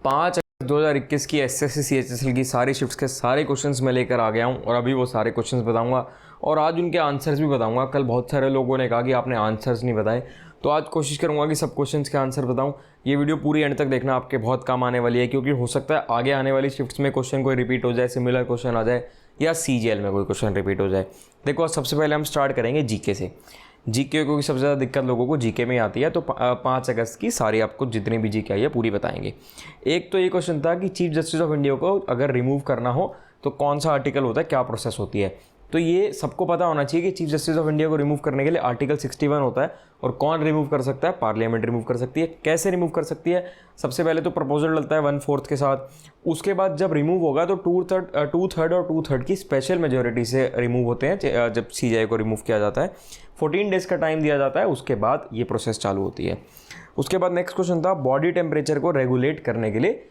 5/2021 की SSC CHSL की सारी शिफ्ट्स के सारे क्वेश्चंस मैं लेकर आ गया हूं और अभी वो सारे क्वेश्चंस बताऊंगा और आज उनके आंसर्स भी बताऊंगा। कल बहुत सारे लोगों ने कहा कि आपने आंसर्स नहीं बताए, तो आज कोशिश करूंगा कि सब क्वेश्चंस के आंसर बताऊं। ये वीडियो पूरी एंड तक देखना, आपके बहुत काम आने वाली है, क्योंकि हो सकता है आगे आने वाली शिफ्ट्स में क्वेश्चन कोई रिपीट हो जाए, सिमिलर क्वेश्चन आ जाए या सीजीएल में कोई क्वेश्चन रिपीट हो जाए। देखो, सबसे पहले हम स्टार्ट करेंगे जीके से। जीके को सबसे ज़्यादा दिक्कत लोगों को जीके में आती है, तो 5 अगस्त की सारी आपको जितनी भी जीके आई है पूरी बताएंगे। एक तो ये क्वेश्चन था कि चीफ जस्टिस ऑफ इंडिया को अगर रिमूव करना हो तो कौन सा आर्टिकल होता है, क्या प्रोसेस होती है। तो ये सबको पता होना चाहिए कि चीफ जस्टिस ऑफ इंडिया को रिमूव करने के लिए आर्टिकल 61 होता है और कौन रिमूव कर सकता है, पार्लियामेंट रिमूव कर सकती है। कैसे रिमूव कर सकती है, सबसे पहले तो प्रपोजल डलता है 1/4 के साथ। उसके बाद जब रिमूव होगा तो 2/3 और 2/3 की स्पेशल मेजोरिटी से रिमूव होते हैं। जब सीजीआई को रिमूव किया जाता है 14 डेज़ का टाइम दिया जाता है, उसके बाद ये प्रोसेस चालू होती है। उसके बाद नेक्स्ट क्वेश्चन था बॉडी टेम्परेचर को रेगुलेट करने के लिए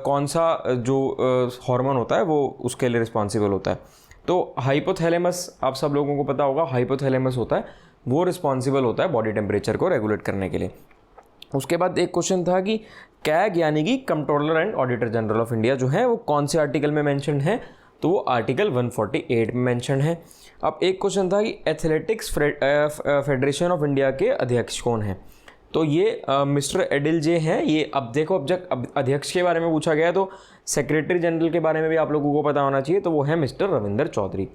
कौन सा जो हार्मोन होता है वो उसके लिए रिस्पॉन्सिबल होता है। तो हाइपोथैलेमस, आप सब लोगों को पता होगा, हाइपोथैलेमस होता है वो रिस्पॉन्सिबल होता है बॉडी टेम्परेचर को रेगुलेट करने के लिए। उसके बाद एक क्वेश्चन था कि कैग यानी कि controller and auditor general of India जो है वो कौन से आर्टिकल में मेंशन है, तो वो आर्टिकल 148 में मेंशन है। अब एक क्वेश्चन था कि एथलेटिक्स फेडरेशन ऑफ इंडिया के अध्यक्ष कौन है, तो ये मिस्टर एडिल जे हैं। ये अब देखो, अब अध्यक्ष के बारे में पूछा गया तो सेक्रेटरी जनरल के बारे में भी आप लोगों को पता होना चाहिए, तो वो है मिस्टर रविंदर चौधरी।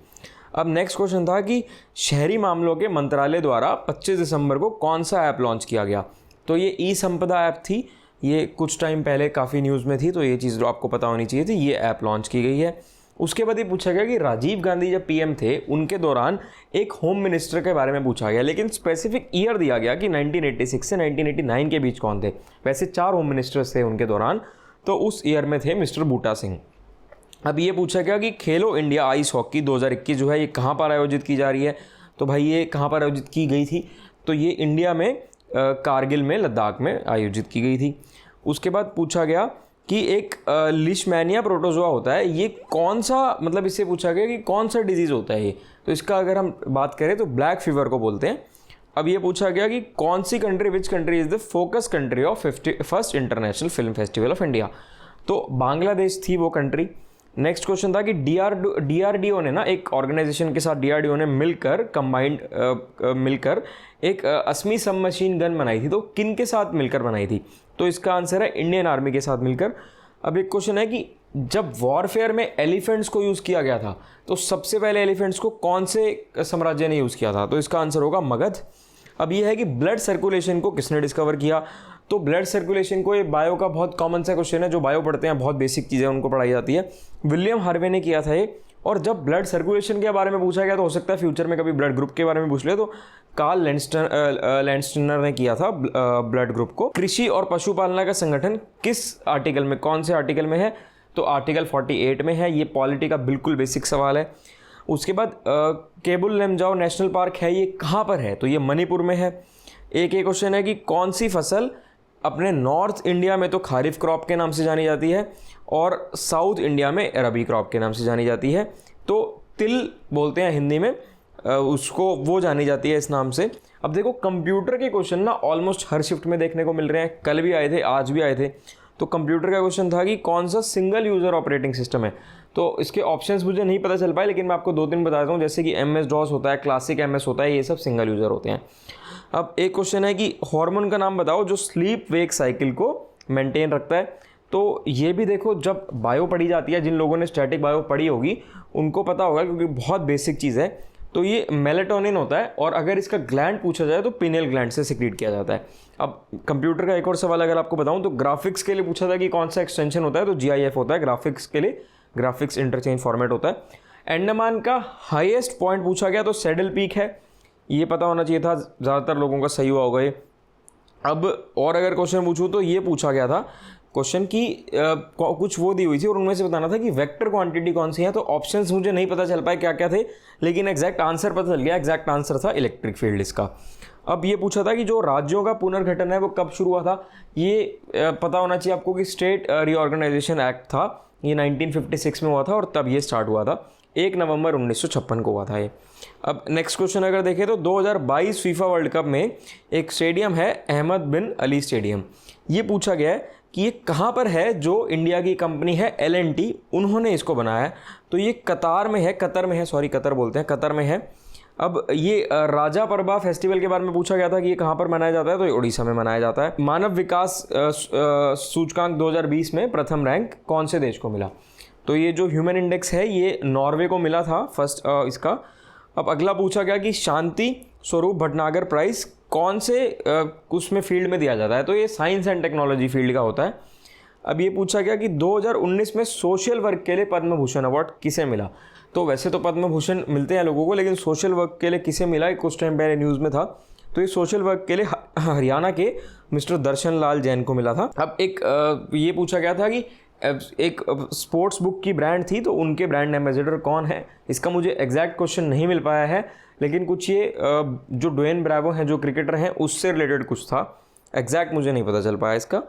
अब नेक्स्ट क्वेश्चन था कि शहरी मामलों के मंत्रालय द्वारा 25 दिसंबर को कौन सा ऐप लॉन्च किया गया, तो ये ई संपदा ऐप थी। ये कुछ टाइम पहले काफ़ी न्यूज़ में थी, तो ये चीज़ जो आपको पता होनी चाहिए थी, ये ऐप लॉन्च की गई है। उसके बाद ये पूछा गया कि राजीव गांधी जब पीएम थे उनके दौरान एक होम मिनिस्टर के बारे में पूछा गया, लेकिन स्पेसिफिक ईयर दिया गया कि 1986 से 1989 के बीच कौन थे। वैसे 4 होम मिनिस्टर्स थे उनके दौरान, तो उस ईयर में थे मिस्टर बूटा सिंह। अब ये पूछा गया कि खेलो इंडिया आइस हॉकी 2021 जो है ये कहाँ पर आयोजित की जा रही है, तो भाई ये कहाँ पर आयोजित की गई थी, तो ये इंडिया में कारगिल में, लद्दाख में आयोजित की गई थी। उसके बाद पूछा गया कि एक लिशमैनिया प्रोटोजोआ होता है, ये कौन सा, मतलब इससे पूछा गया कि कौन सा डिजीज़ होता है ये, तो इसका अगर हम बात करें तो ब्लैक फीवर को बोलते हैं। अब ये पूछा गया कि कौन सी country, which country is the focus country of 51st international film festival of India, तो बांग्लादेश थी वो कंट्री। नेक्स्ट क्वेश्चन था कि डीआरडीओ ने ना एक ऑर्गेनाइजेशन के साथ डीआरडीओ ने मिलकर एक असमी सब मशीन गन बनाई थी, तो किन के साथ मिलकर बनाई थी, तो इसका आंसर है इंडियन आर्मी के साथ मिलकर। अब एक क्वेश्चन है कि जब वॉरफेयर में एलिफेंट्स को यूज़ किया गया था तो सबसे पहले एलिफेंट्स को कौन से साम्राज्य ने यूज़ किया था, तो इसका आंसर होगा मगध। अब ये है कि ब्लड सर्कुलेशन को किसने डिस्कवर किया, तो ब्लड सर्कुलेशन को, ये बायो का बहुत कॉमन सा क्वेश्चन है, जो बायो पढ़ते हैं बहुत बेसिक चीज़ें उनको पढ़ाई जाती है। विलियम हार्वे ने किया था ये। और जब ब्लड सर्कुलेशन के बारे में पूछा गया तो हो सकता है फ्यूचर में कभी ब्लड ग्रुप के बारे में पूछ ले, तो कार्ल लैंडस्टनर ने किया था ब्लड ग्रुप को। कृषि और पशुपालना का संगठन किस आर्टिकल में, कौन से आर्टिकल में है, तो आर्टिकल 48 में है। ये पॉलिटी का बिल्कुल बेसिक सवाल है। उसके बाद केबुल लमजाओ नेशनल पार्क है, ये कहाँ पर है, तो ये मणिपुर में है। एक क्वेश्चन है कि कौन सी फसल अपने नॉर्थ इंडिया में तो खारिफ क्रॉप के नाम से जानी जाती है और साउथ इंडिया में रबी क्रॉप के नाम से जानी जाती है, तो तिल बोलते हैं हिंदी में उसको, वो जानी जाती है इस नाम से। अब देखो, कंप्यूटर के क्वेश्चन ना ऑलमोस्ट हर शिफ्ट में देखने को मिल रहे हैं, कल भी आए थे, आज भी आए थे। तो कंप्यूटर का क्वेश्चन था कि कौन सा सिंगल यूज़र ऑपरेटिंग सिस्टम है, तो इसके ऑप्शंस मुझे नहीं पता चल पाए, लेकिन मैं आपको 2-3 बताता हूँ, जैसे कि MS DOS होता है, क्लासिक MS होता है, ये सब सिंगल यूज़र होते हैं। अब एक क्वेश्चन है कि हार्मोन का नाम बताओ जो स्लीप वेक साइकिल को मेंटेन रखता है, तो ये भी देखो, जब बायो पढ़ी जाती है, जिन लोगों ने स्टैटिक बायो पढ़ी होगी उनको पता होगा, क्योंकि बहुत बेसिक चीज़ है। तो ये मेलेटोनिन होता है, और अगर इसका ग्लैंड पूछा जाए तो पिनियल ग्लैंड से सिक्रीट किया जाता है। अब कंप्यूटर का एक और सवाल अगर आपको बताऊं तो ग्राफिक्स के लिए पूछा था कि कौन सा एक्सटेंशन होता है, तो GIF होता है ग्राफिक्स के लिए, ग्राफिक्स इंटरचेंज फॉर्मेट होता है। अंडमान का हाईएस्ट पॉइंट पूछा गया तो सैडल पीक है, ये पता होना चाहिए था, ज़्यादातर लोगों का सही हुआ होगा ये। अब और अगर क्वेश्चन पूछूँ तो ये पूछा गया था क्वेश्चन की कुछ वो दी हुई थी और उनमें से बताना था कि वेक्टर क्वांटिटी कौन सी है, तो ऑप्शंस मुझे नहीं पता चल पाए क्या क्या थे, लेकिन एग्जैक्ट आंसर पता चल गया। एग्जैक्ट आंसर था इलेक्ट्रिक फील्ड इसका। अब ये पूछा था कि जो राज्यों का पुनर्गठन है वो कब शुरू हुआ था, ये पता होना चाहिए आपको कि स्टेट रीऑर्गेनाइजेशन एक्ट था, ये 1956 में हुआ था और तब ये स्टार्ट हुआ था, 1 नवंबर 1956 को हुआ था ये। अब नेक्स्ट क्वेश्चन अगर देखें तो 2022 फीफा वर्ल्ड कप में एक स्टेडियम है अहमद बिन अली स्टेडियम, ये पूछा गया है कि ये कहाँ पर है, जो इंडिया की कंपनी है L&T, उन्होंने इसको बनाया है। तो ये कतर में है, कतर बोलते हैं, कतर में है। अब ये राजा परबा फेस्टिवल के बारे में पूछा गया था कि ये कहाँ पर मनाया जाता है, तो ये उड़ीसा में मनाया जाता है। मानव विकास सूचकांक 2020 में प्रथम रैंक कौन से देश को मिला? तो ये जो ह्यूमन इंडेक्स है ये नॉर्वे को मिला था फर्स्ट इसका। अब अगला पूछा गया कि शांति स्वरूप भटनागर प्राइज़ कौन से उसमें फील्ड में दिया जाता है? तो ये साइंस एंड टेक्नोलॉजी फील्ड का होता है। अब ये पूछा गया कि 2019 में सोशल वर्क के लिए पद्म भूषण अवार्ड किसे मिला? तो वैसे तो पद्म भूषण मिलते हैं लोगों को, लेकिन सोशल वर्क के लिए किसे मिला, कुछ टाइम पहले न्यूज़ में था। तो ये सोशल वर्क के लिए हरियाणा के मिस्टर दर्शन लाल जैन को मिला था। अब एक ये पूछा गया था कि एक स्पोर्ट्स बुक की ब्रांड थी, तो उनके ब्रांड एम्बेसडर कौन है? इसका मुझे एग्जैक्ट क्वेश्चन नहीं मिल पाया है, लेकिन कुछ ये जो ड्वेन ब्रावो हैं जो क्रिकेटर हैं उससे रिलेटेड कुछ था, एग्जैक्ट मुझे नहीं पता चल पाया इसका।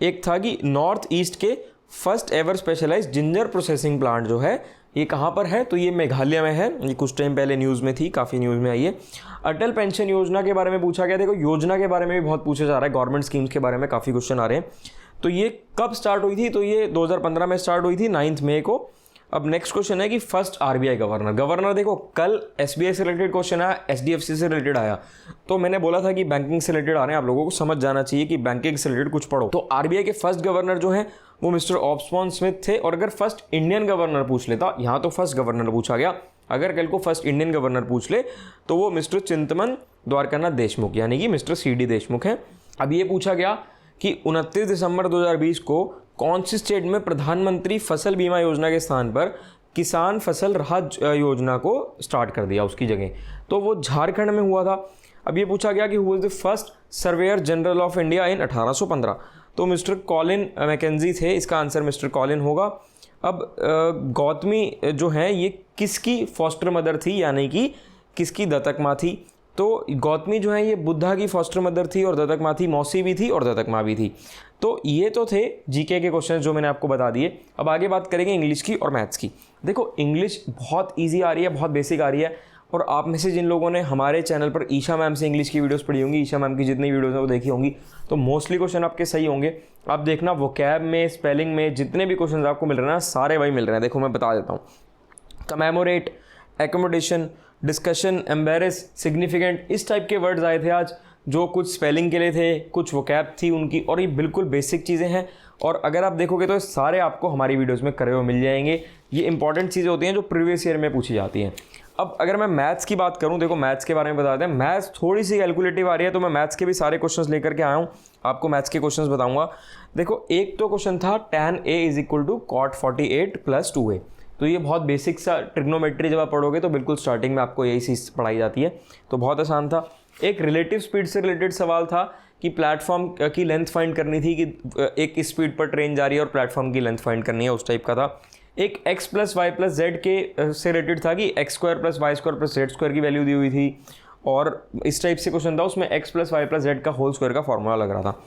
एक था कि नॉर्थ ईस्ट के first ever specialised ginger processing plant जो है ये कहाँ पर है? तो ये मेघालय में है। ये कुछ टाइम पहले न्यूज़ में थी, काफ़ी न्यूज़ में आई है। अटल पेंशन योजना के बारे में पूछा गया। देखो योजना के बारे में भी बहुत पूछा जा रहा है, गवर्नमेंट स्कीम्स के बारे में काफ़ी क्वेश्चन आ रहे हैं। तो ये कब स्टार्ट हुई थी? तो ये 2015 में स्टार्ट हुई थी, 9 मई को। अब नेक्स्ट क्वेश्चन है कि फर्स्ट RBI गवर्नर देखो कल SBI से रिलेटेड क्वेश्चन आया, HDFC से रिलेटेड आया। तो मैंने बोला था कि बैंकिंग से रिलेटेड आ रहे हैं, आप लोगों को समझ जाना चाहिए कि बैंकिंग से रिलेटेड कुछ पढ़ो। तो RBI के फर्स्ट गवर्नर जो है वो मिस्टर ऑस्बॉर्न स्मिथ थे। और अगर फर्स्ट इंडियन गवर्नर पूछ लेता, यहाँ तो फर्स्ट गवर्नर पूछा गया, अगर कल को फर्स्ट इंडियन गवर्नर पूछ ले तो वो मिस्टर चिंतमन द्वारकानाथ देशमुख यानी कि मिस्टर CD देशमुख हैं। अब ये पूछा गया कि 29 दिसंबर 2020 को कौन सी स्टेट में प्रधानमंत्री फसल बीमा योजना के स्थान पर किसान फसल राहत योजना को स्टार्ट कर दिया उसकी जगह? तो वो झारखंड में हुआ था। अब ये पूछा गया कि who was the first surveyor general of India in 1815? तो मिस्टर कॉलिन मैकेंजी थे, इसका आंसर मिस्टर कॉलिन होगा। अब गौतमी जो है ये किसकी फॉस्टर मदर थी यानी कि किसकी दत्तक माँ थी? तो गौतमी जो है ये बुद्धा की फॉस्टर मदर थी और दत्तक माँ थी, मौसी भी थी और दत्तक माँ भी थी। तो ये तो थे जीके के क्वेश्चन जो मैंने आपको बता दिए। अब आगे बात करेंगे इंग्लिश की और मैथ्स की। देखो इंग्लिश बहुत ईजी आ रही है, बहुत बेसिक आ रही है। और आप में से जिन लोगों ने हमारे चैनल पर ईशा मैम से इंग्लिश की वीडियोस पढ़ी होंगी, ईशा मैम की जितनी वीडियोस हैं वो देखी होंगी, तो मोस्टली क्वेश्चन आपके सही होंगे। आप देखना वोकैब में, स्पेलिंग में जितने भी क्वेश्चन आपको मिल रहे हैं ना, सारे वही मिल रहे हैं। देखो मैं बता देता हूँ, commemorate, accommodation, discussion, embarrass, significant, इस टाइप के वर्ड्स आए थे आज, जो कुछ स्पेलिंग के लिए थे, कुछ वोकैब थी उनकी, और ये बिल्कुल बेसिक चीज़ें हैं। और अगर आप देखोगे तो सारे आपको हमारी वीडियोस में करे हुए मिल जाएंगे। ये इंपॉर्टेंट चीज़ें होती हैं जो प्रीवियस ईयर में पूछी जाती हैं। अब अगर मैं मैथ्स की बात करूं, देखो मैथ्स के बारे में बताते हैं। मैथ्स थोड़ी सी कैलकुलेटिव आ रही है, तो मैं मैथ्स के भी सारे क्वेश्चंस लेकर के आया हूं, आपको मैथ्स के क्वेश्चंस बताऊंगा। देखो एक तो क्वेश्चन था tan A = cot 48 + 2a। तो ये बहुत बेसिक सा ट्रिग्नोमेट्री जब आप पढ़ोगे तो बिल्कुल स्टार्टिंग में आपको यही चीज़ पढ़ाई जाती है, तो बहुत आसान था। एक रिलेटिव स्पीड से रिलेटेड सवाल था कि प्लेटफॉर्म की लेंथ फाइंड करनी थी, कि एक स्पीड पर ट्रेन जा रही है और प्लेटफॉर्म की लेंथ फाइंड करनी है, उस टाइप का था। एक x + y + z के से रिलेटेड था कि x² + y² + z² की वैल्यू दी हुई थी, और इस टाइप से क्वेश्चन था, उसमें x + y + z का होल स्क्वायर का फॉर्मूला लग रहा था।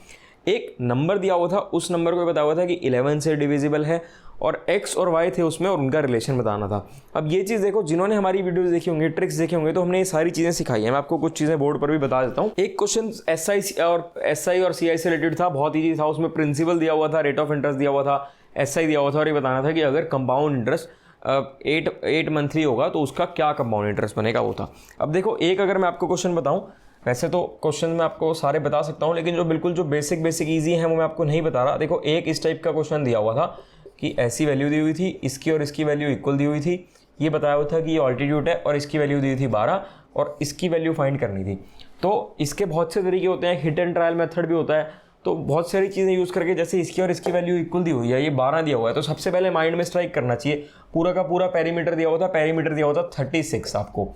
एक नंबर दिया हुआ था, उस नंबर को बताया हुआ था कि 11 से डिविजिबल है, और x और y थे उसमें और उनका रिलेशन बताना था। अब ये चीज़ देखो, जिन्होंने हमारी वीडियोस देखी होंगी, ट्रिक्स देखे होंगे, तो हमने ये सारी चीज़ें सिखाई है। मैं आपको कुछ चीज़ें बोर्ड पर भी बता देता हूँ। एक क्वेश्चन SI और CI से रिलेटेड था, बहुत ईजी था। उसमें प्रिंसिपल दिया हुआ था, रेट ऑफ इंटरेस्ट दिया हुआ था, SI दिया हुआ था, और ये बताना था कि अगर कंपाउंड इंटरेस्ट 8 मंथली होगा तो उसका क्या कंपाउंड इंटरेस्ट बनेगा, वो था। अब देखो एक अगर मैं आपको क्वेश्चन बताऊं, वैसे तो क्वेश्चन मैं आपको सारे बता सकता हूं, लेकिन जो बिल्कुल जो बेसिक ईजी हैं वो मैं आपको नहीं बता रहा। देखो एक इस टाइप का क्वेश्चन दिया हुआ था कि ऐसी वैल्यू दी हुई थी, इसकी और इसकी वैल्यू इक्वल दी हुई थी, ये बताया हुआ था कि ये ऑल्टीट्यूड है, और इसकी वैल्यू दी हुई थी 12 और इसकी वैल्यू फाइंड करनी थी। तो इसके बहुत से तरीके होते हैं, हिट एंड ट्रायल मेथड भी होता है। तो बहुत सारी चीज़ें यूज़ करके, जैसे इसकी और इसकी वैल्यू इक्वल दी हुई है, ये 12 दिया हुआ है, तो सबसे पहले माइंड में स्ट्राइक करना चाहिए। पूरा का पूरा पेरीमीटर दिया हुआ था, पेरीमीटर दिया हुआ था 36 आपको,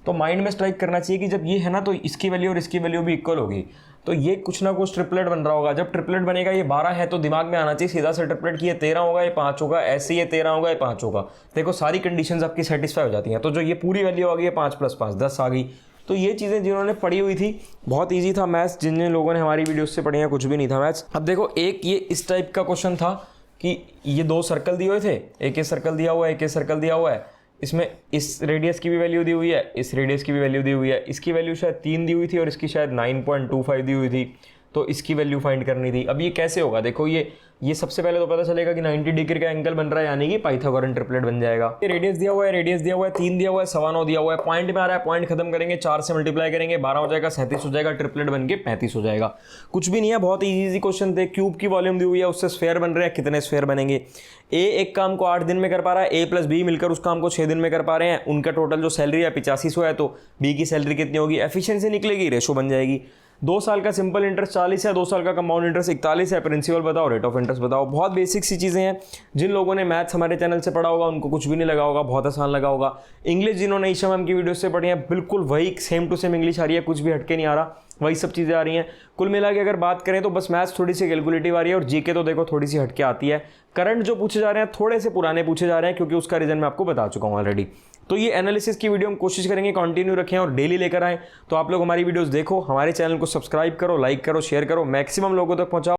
तो माइंड में स्ट्राइक करना चाहिए कि जब ये है ना तो इसकी वैल्यू और इसकी वैल्यू भी इक्वल होगी, तो ये कुछ ना कुछ ट्रिपलेट बन रहा होगा। जब ट्रिपलेट बनेगा, ये 12 है तो दिमाग में आना चाहिए सीधा से ट्रिपलेट कि ये 13 होगा, ये 5 होगा, ऐसे ये 13 होगा, ये 5 होगा। देखो सारी कंडीशंस आपकी सेटिस्फाई हो जाती हैं। तो जो ये पूरी वैल्यू आ गई है 5 + 5 10 आ गई। तो ये चीज़ें जिन्होंने पढ़ी हुई थी, बहुत ईजी था मैथ्स, जिन लोगों ने हमारी वीडियो से पढ़ी है कुछ भी नहीं था मैथ्स। अब देखो एक ये इस टाइप का क्वेश्चन था कि ये 2 सर्कल दिए हुए थे, एक ये सर्कल दिया हुआ है, एक ये सर्कल दिया हुआ है, इसमें इस रेडियस की भी वैल्यू दी हुई है, इस रेडियस की भी वैल्यू दी हुई है, इसकी वैल्यू शायद 3 दी हुई थी और इसकी शायद 9.25 दी हुई थी। तो इसकी वैल्यू फाइंड करनी थी। अब ये कैसे होगा, देखो ये सबसे पहले तो पता चलेगा कि 90 डिग्री का एंगल बन रहा है, यानी कि पाइथागोरन ट्रिपलेट बन जाएगा। ये रेडियस दिया हुआ है, 3 दिया हुआ है, 9.25 दिया हुआ है, पॉइंट में आ रहा है, पॉइंट खत्म करेंगे, 4 से मल्टीप्लाई करेंगे, 12 हो जाएगा, 37 हो जाएगा, ट्रिपलेट बन के 35 हो जाएगा। कुछ भी नहीं है, बहुत इजी क्वेश्चन थे। क्यूब की वॉल्यूम दी हुई है, उससे स्फेयर बन रहे हैं, कितने स्फेयर बनेंगे। ए एक काम को 8 दिन में कर पा रहा है, ए प्लस बी मिलकर उस काम को 6 दिन में कर पा रहे हैं। उनका टोटल जो सैलरी है 8500 है, तो बी की सैलरी कितनी होगी, एफिशिएंसी निकलेगी, रेशो बन जाएगी। 2 साल का सिंपल इंटरेस्ट 40 है, 2 साल का कंपाउंड इंटरेस्ट 41 है, प्रिंसिपल बताओ, रेट ऑफ इंटरेस्ट बताओ। बहुत बेसिक सी चीज़ें हैं, जिन लोगों ने मैथ्स हमारे चैनल से पढ़ा होगा उनको कुछ भी नहीं लगा होगा, बहुत आसान लगा होगा। इंग्लिश जिन्होंने ईशा मैम की वीडियो से पढ़ी है, बिल्कुल वही सेम टू सेम इंग्लिश आ रही है, कुछ भी हटके नहीं आ रहा, वही सब चीज़ें आ रही हैं। कुल मिला के अगर बात करें तो बस मैथ्स थोड़ी सी कैलकुलेटिव आ रही है, और जीके तो देखो थोड़ी सी हटके आती है। करंट जो पूछे जा रहे हैं थोड़े से पुराने पूछे जा रहे हैं, क्योंकि उसका रीजन मैं आपको बता चुका हूँ ऑलरेडी। तो ये एनालिसिस की वीडियो हम कोशिश करेंगे कंटिन्यू रखें और डेली लेकर आएँ। तो आप लोग हमारी वीडियोस देखो, हमारे चैनल को सब्सक्राइब करो, लाइक करो, शेयर करो, मैक्सिमम लोगों तक पहुँचाओ।